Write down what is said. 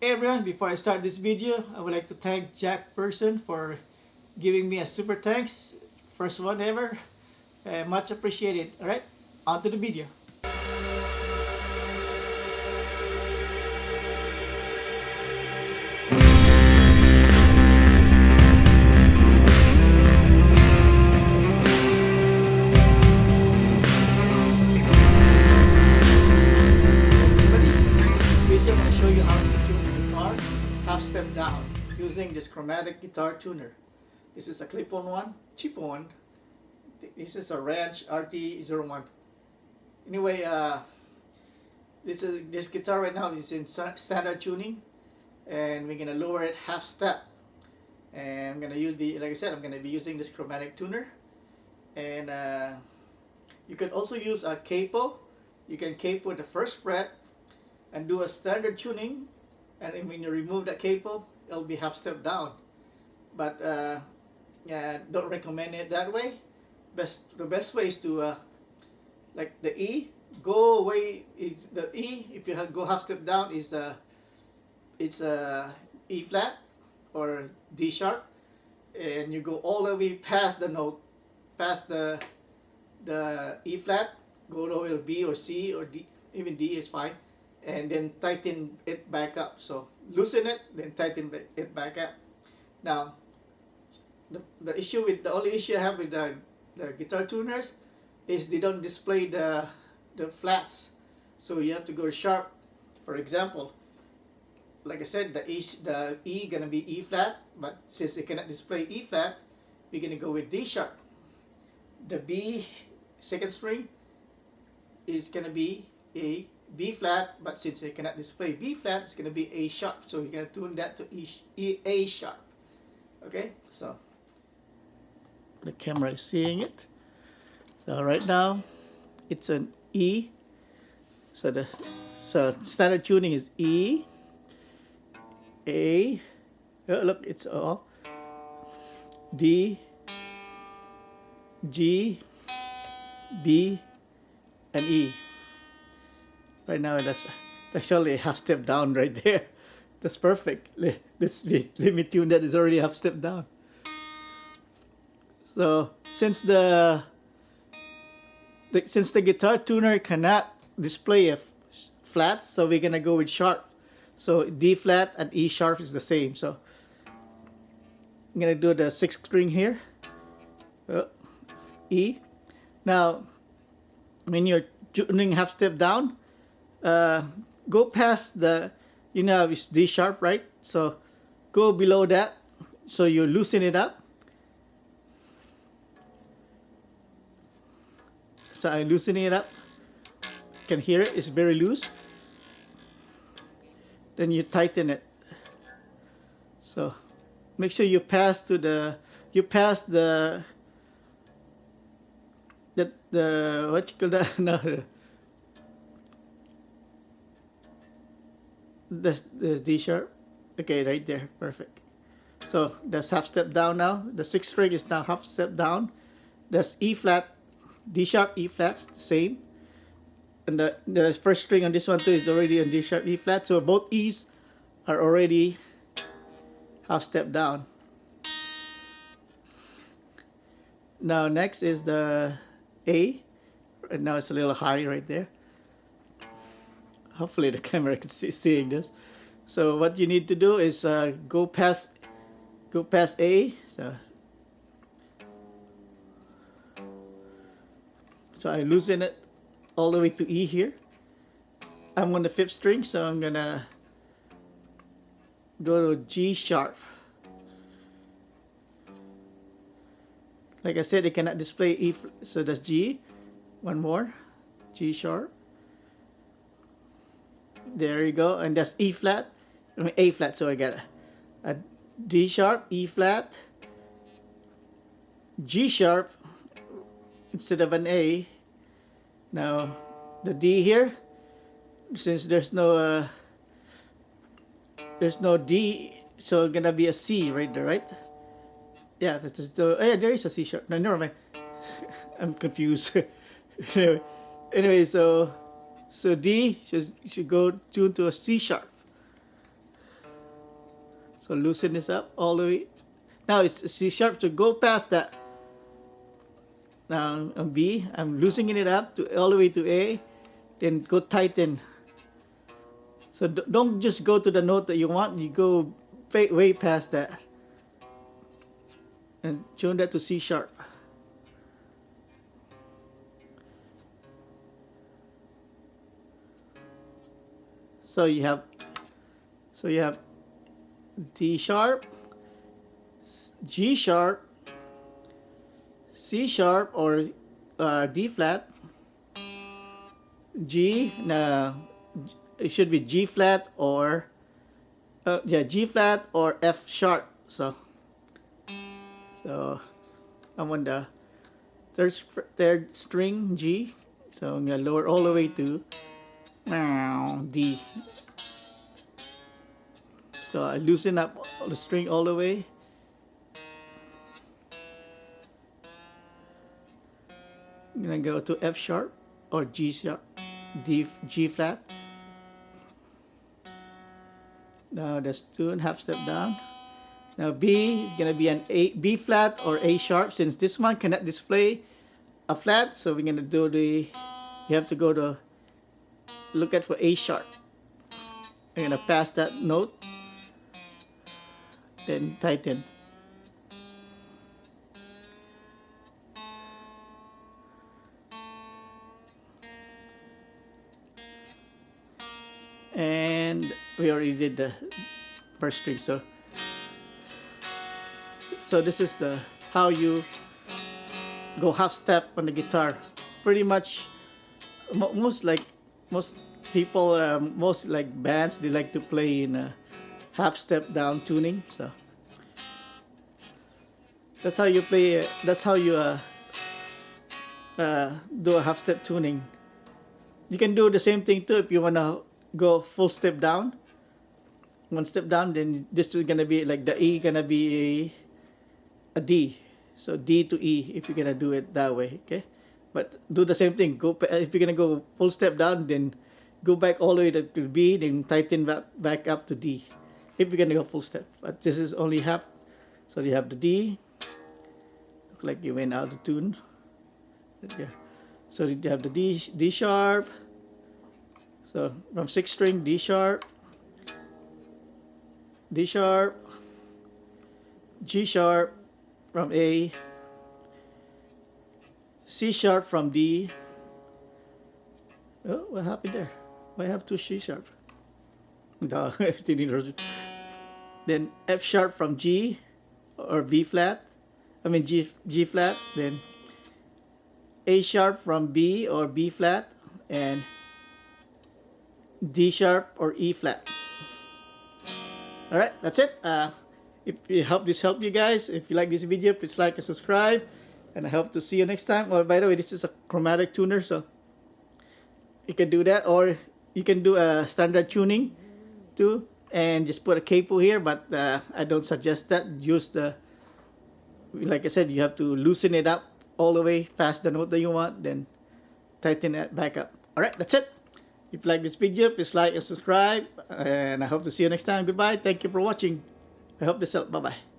Hey everyone, before I start this video, I would like to thank Jack Person for giving me a super thanks. First one ever. Much appreciated. Alright, on to the video. Half step down using this Chromatic guitar tuner. This is a clip-on one, cheap one. This is a Ranch RT01. Anyway, this guitar right now is in standard tuning, and we're gonna lower it half step. And I'm gonna use like I said, I'm gonna be using this Chromatic tuner. And you can also use a capo. You can capo the first fret and do a standard tuning. And when you remove that capo, it'll be half step down. But yeah, don't recommend it that way. The best way is to like the E, go away is the E. If you go half step down, is it's E flat or D sharp, and you go all the way past the note, past the E flat, go to B or C or D, even D is fine. And then tighten it back up. So loosen it, then tighten it back up. Now, the only issue I have with the guitar tuners is they don't display the flats. So you have to go to sharp. For example, like I said, the E gonna be E flat, but since it cannot display E flat, we're gonna go with D sharp. The B second string is gonna be a B flat, but since it cannot display B flat, it's going to be A sharp. So you're going to tune that to A sharp. Okay, so the camera is seeing it. So right now, it's an E. So standard tuning is E, A. Oh, look, it's all D, G, B, and E. Right now, that's actually a half step down right there. That's perfect. Let me tune that. Is already half step down. So since the guitar tuner cannot display a flats, so we're gonna go with sharp. So D flat and E sharp is the same. So I'm gonna do the sixth string here. E. Now, when you're tuning half step down, go past it's D sharp, right? So go below that, so you loosen it up. So I'm loosening it up. You can hear it, it's very loose. Then you tighten it. So make sure you pass the what you call that? No. This D sharp. Okay, right there, perfect. So that's half step down now. The sixth string is now half step down. That's E flat, D sharp, E flat, the same. And the first string on this one too is already on D sharp, E flat. So both E's are already half step down. Now next is the A. Right now it's a little high right there. Hopefully the camera can seeing this. So what you need to do is go past A. So I loosen it all the way to E here. I'm on the fifth string, so I'm gonna go to G sharp. Like I said, it cannot display E, so that's G. One more, G sharp. There you go, and that's E flat. I mean A flat. So I got a D sharp, E flat, G sharp instead of an A. Now the D here, since there's no D, so it's gonna be a C right there, right? Yeah, there is a C sharp. No, never mind. I'm confused. Anyway, so D should go tune to a C sharp. So loosen this up all the way. Now it's C sharp to go past that. Now on B, I'm loosening it up to all the way to A, then go tighten. So don't just go to the note that you want, you go way past that. And tune that to C sharp. So you have D sharp, G sharp, C sharp or D flat, G. It should be G flat or G flat or F sharp. So I'm on the third string G. So I'm gonna lower all the way to D. So I loosen up the string all the way. I'm gonna go to F sharp or G sharp, G flat. Now that's tune, half step down. Now B is gonna be an B flat or A sharp. Since this one cannot display a flat, so we're gonna do you have to go to look at for A sharp. I'm gonna pass that note, then tighten. And we already did the first string, so this is how you go half step on the guitar. Pretty much most people, most like bands, they like to play in a half step down tuning. So that's how you play. That's how you do a half step tuning. You can do the same thing too if you wanna go full step down. One step down, then this is gonna be like the E gonna be a D. So D to E if you're gonna do it that way. Okay, but do the same thing. If you're gonna go full step down, then go back all the way to B, then tighten back up to D. If you're gonna go full step, but this is only half. So you have the D. Look like you went out of tune. Yeah. So you have the D sharp. So from 6th string, D sharp, D sharp, G sharp from A, C sharp from D. Oh, what happened there? Why have two C sharp? No, then F sharp from G or B flat. I mean G flat. Then A sharp from B or B flat, and D sharp or E flat. All right, that's it. If this helped you guys, if you like this video, please like and subscribe, and I hope to see you next time. Oh, by the way, this is a chromatic tuner, so you can do that, or you can do a standard tuning too, and just put a capo here. But I don't suggest that. Use like I said, you have to loosen it up all the way past the note that you want, then tighten it back up. All right, that's it. If you like this video, please like and subscribe, and I hope to see you next time. Goodbye. Thank you for watching. I hope this helped. Bye-bye.